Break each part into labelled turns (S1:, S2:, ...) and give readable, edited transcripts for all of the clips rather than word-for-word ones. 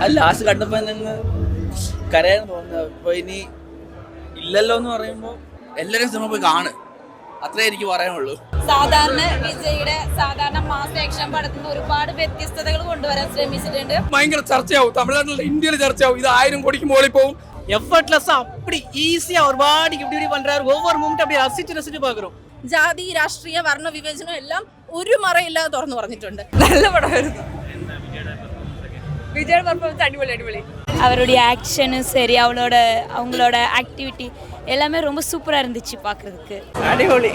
S1: അത് ലാസ്റ്റ് കണ്ടപ്പോൾ ഞങ്ങൾ കരയാൻ തോന്നുന്നത്. ഇപ്പോൾ ഇനി ഇല്ലല്ലോ എന്ന് പറയുമ്പോൾ എല്ലാവരും സിനിമ പോയി കാണും, അത്രേ എനിക്ക് പറയാനുള്ളൂ.
S2: സാധാരണ വിജയുടെ സാധാരണ മാസ് ആക്ഷൻ പടത്തിന് ഒരുപാട് വ്യത്യസ്തതകൾ കൊണ്ടുവരാൻ ശ്രമിച്ചിട്ടുണ്ട്.
S3: ഭയങ്കര ചർച്ചയാവും, തമിഴ്നാട്ടിൽ ഇന്ത്യയിൽ ചർച്ചയാവും. ഇത് 1000 கோடிக்கு മുകളിൽ പോകും.
S4: எஃபர்ட்லெஸ்ஸா அப்படி ஈஸியா ஒரு பாடி இப்படி பண்றாரு. ஒவ்வொரு மூமெண்ட் அப்படியே ரசிச்சு பாக்குறோம்.
S2: ജാതി രാഷ്ട്രീയ വർണ്ണ വിവേചനം എല്ലാം ഒരു മറയില്ലാതെ തുറന്നു പറഞ്ഞിട്ടുണ്ട്. നല്ല പടമായിരുന്നു. വിജയുടെ പെർഫോമൻസ് അടിപൊളി.
S5: அவருடைய ஆக்ஷனும் சரி, அவங்களோட ஆக்டிவிட்டி எல்லாமே ரொம்ப சூப்பராக இருந்துச்சு பார்க்குறதுக்கு.
S4: அடிபொலி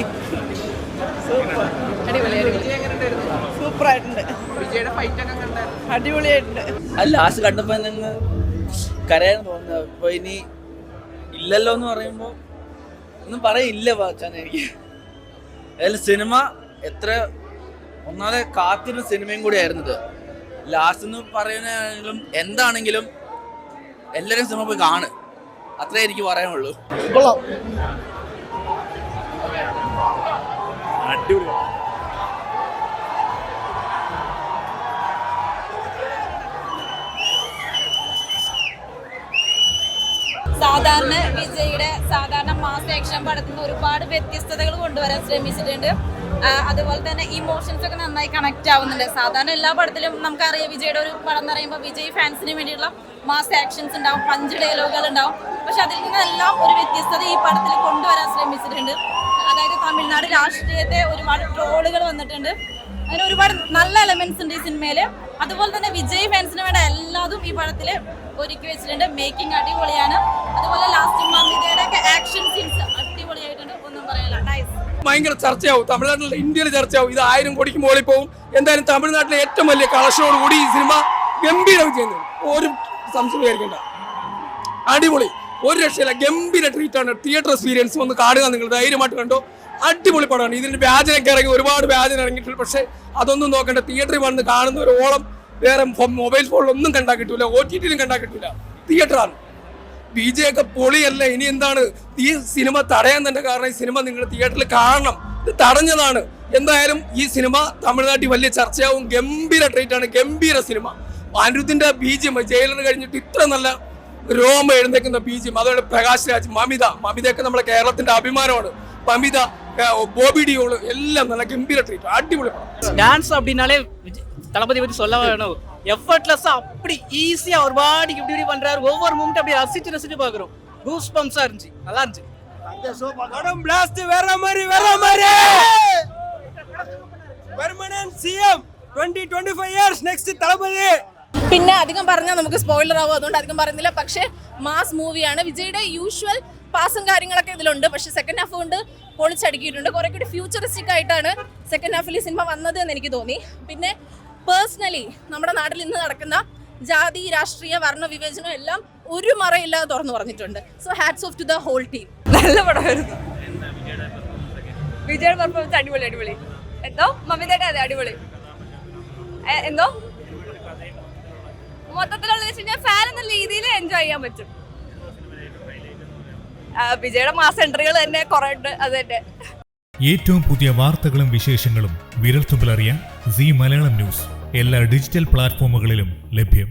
S2: സൂപ്പറായിട്ടുണ്ട്.
S4: വിജയുടെ ഫൈറ്റ് ഒക്കെ കണ്ടായിരുന്നു.
S2: അടിപൊളിയായിട്ടുണ്ട്.
S1: അത് ലാസ്റ്റ് കണ്ടപ്പോൾ ഞങ്ങൾ കരയാൻ തോന്നുന്നത്. ഇപ്പോൾ ഇനി ഇല്ലല്ലോ എന്ന് പറയുമ്പോൾ ഒന്നും പറയില്ല പാച്ചാൻ എനിക്ക്. അതിൽ സിനിമ എത്ര ഒന്നാമതെ കാത്തിരുന്ന സിനിമയും കൂടി ആയിരുന്നത്. ലാസ്റ്റ് എന്ന് പറയുന്നതാണെങ്കിലും എന്താണെങ്കിലും എല്ലാവരും സിനിമ പോയി കാണും, അത്രേ എനിക്ക് പറയാനുള്ളൂ.
S3: അടിപൊളി.
S2: സാധാരണ വിജയുടെ സാധാരണ മാസ് ആക്ഷൻ പടത്തിന് ഒരുപാട് വ്യത്യസ്തതകൾ കൊണ്ടുവരാൻ ശ്രമിച്ചിട്ടുണ്ട്. അതുപോലെ തന്നെ ഇമോഷൻസ് ഒക്കെ നന്നായി കണക്ട് ആവുന്നുണ്ട്. സാധാരണ എല്ലാ പടത്തിലും നമുക്കറിയാം വിജയുടെ ഒരു പടം എന്ന് പറയുമ്പോൾ വിജയ് ഫാൻസിന് വേണ്ടിയിട്ടുള്ള മാസ് ആക്ഷൻസ് ഉണ്ടാവും, പഞ്ച് ഡയലോഗുകൾ ഉണ്ടാവും. പക്ഷെ അതിൽ നിന്നെല്ലാം ഒരു വ്യത്യസ്തത ഈ പടത്തിൽ കൊണ്ടുവരാൻ ശ്രമിച്ചിട്ടുണ്ട്. അതായത് തമിഴ്നാട് രാഷ്ട്രീയത്തെ ഒരുപാട് ട്രോളുകൾ വന്നിട്ടുണ്ട്. അങ്ങനെ ഒരുപാട് നല്ല എലമെന്റ്സ് ഉണ്ട് ഈ സിനിമയിൽ. അതുപോലെ തന്നെ വിജയ് ഫാൻസിന് വേണ്ട എല്ലാതും ഈ പടത്തിൽ ഒരുക്കി വെച്ചിട്ടുണ്ട്. മേക്കിംഗ് അടിപൊളിയാണ്. അതുപോലെ ലാസ്റ്റ് മമിതയുടെ ഒക്കെ ആക്ഷൻ സീൻസ് അടിപൊളിയായിട്ടുണ്ട്. ഒന്നും പറയാനില്ല, നൈസ്.
S3: ഭയങ്കര ചർച്ചയാവും, തമിഴ്നാട്ടിൽ ഇന്ത്യയിൽ ചർച്ചയാവും. ഇത് 1000 കോടിക്ക് മുകളിൽ പോകും. എന്തായാലും തമിഴ്നാട്ടിലെ ഏറ്റവും വലിയ കളക്ഷനോട് കൂടി ഈ സിനിമ ഗംഭീരം ചെയ്യുന്നത്, ഒരു സംശയം വിചാരിക്കണ്ട. അടിപൊളി, ഒരു രക്ഷയില്ല, ഗംഭീര ട്രീറ്റ് ആണ്. തിയേറ്റർ എക്സ്പീരിയൻസ് ഒന്ന് കാണുക, നിങ്ങൾ ധൈര്യമായിട്ട് കണ്ടോ. അടിപൊളി പടമാണ്. ഇതിന്റെ വ്യാജനൊക്കെ ഇറങ്ങി, ഒരുപാട് വ്യാജന ഇറങ്ങിയിട്ടുണ്ട്. പക്ഷെ അതൊന്നും നോക്കണ്ട, തിയേറ്ററിൽ വന്ന് കാണുന്ന ഒരു ഓളം വേറെ മൊബൈൽ ഫോണിലൊന്നും കണ്ടാൽ കിട്ടൂല, OTT കണ്ടാൽ കിട്ടൂല. തിയേറ്ററാണ്. വിജയൊക്കെ പൊളിയല്ല. ഇനി എന്താണ് ഈ സിനിമ തടയാൻ തന്നെ കാരണം, ഈ സിനിമ നിങ്ങൾ തിയേറ്ററിൽ കാണണം. ഇത് തടഞ്ഞതാണ്. എന്തായാലും ഈ സിനിമ തമിഴ്നാട്ടിൽ വലിയ ചർച്ചയാവും. ഗംഭീര ട്രീറ്റ് ആണ്, ഗംഭീര സിനിമ. അനിരുദ്ധിന്റെ BGM, ജയിലർ കഴിഞ്ഞിട്ട് ഇത്ര നല്ല രോമ എഴുന്നേക്കുന്ന BGM. അതുപോലെ പ്രകാശ് രാജ്, മമിതയൊക്കെ നമ്മുടെ കേരളത്തിന്റെ അഭിമാനമാണ്. മമിത, ബോബി ഡിയോള് എല്ലാം നല്ല ഗംഭീര ട്രീറ്റ്, അടിപൊളി.
S4: டான்ஸ் அப்படினாலே தளபதி பத்தி சொல்ல வேணும். எஃபர்ட்லெஸ்ஸா அப்படி ஈஸியா ஒரு பாடி இப்படி பண்றாரு. ஒவ்வொரு மூமெண்ட் அப்படியே ரசிச்சு பாக்குறோம். கூஸ் பம்ப்ஸா இருந்துச்சு, நல்லா இருந்துச்சு.
S3: படம் பிளாஸ்ட் வேற மாதிரி permanent CM 20-25 years next Thalapathy.
S2: പിന്നെ അധികം പറഞ്ഞാൽ നമുക്ക് സ്പോയിലർ ആവും, അതുകൊണ്ട് അധികം പറയുന്നില്ല. പക്ഷേ മാസ് മൂവിയാണ്. വിജയുടെ യൂഷ്വൽ പാസും കാര്യങ്ങളൊക്കെ ഇതിലുണ്ട്. പക്ഷെ സെക്കൻഡ് ഹാഫ് കൊണ്ട് പൊളിച്ചടുക്കിയിട്ടുണ്ട്. കുറെ കൂടി ഫ്യൂച്ചറിസ്റ്റിക് ആയിട്ടാണ് സെക്കൻഡ് ഹാഫിൽ ഈ സിനിമ വന്നത് എന്ന് എനിക്ക് തോന്നി. പിന്നെ പേഴ്സണലി നമ്മുടെ നാട്ടിൽ ഇന്ന് നടക്കുന്ന ജാതി രാഷ്ട്രീയ വർണ്ണ വിവേചനം എല്ലാം ഒരു മറയില്ലാതെ തുറന്നു പറഞ്ഞിട്ടുണ്ട്. So hats off to the whole team. നല്ല പടമായിരുന്നു. വിജയുടെ പെർഫോമൻസ് അടിപൊളി. എന്തോ മമിതയുടെ അതെ അടിപൊളി. എന്തോ മൊത്തത്തിലുള്ള ഫാൻ എന്ന രീതിയിൽ എൻജോയ് ചെയ്യാൻ പറ്റും. വിജയുടെ മാസ് എൻട്രികൾ തന്നെ കുറെ ഉണ്ട്, അത് തന്നെ.
S6: ഏറ്റവും പുതിയ വാർത്തകളും വിശേഷങ്ങളും വിരൽത്തുമ്പിൽ അറിയാൻ സീ മലയാളം ന്യൂസ് എല്ലാ ഡിജിറ്റൽ പ്ലാറ്റ്ഫോമുകളിലും ലഭ്യം.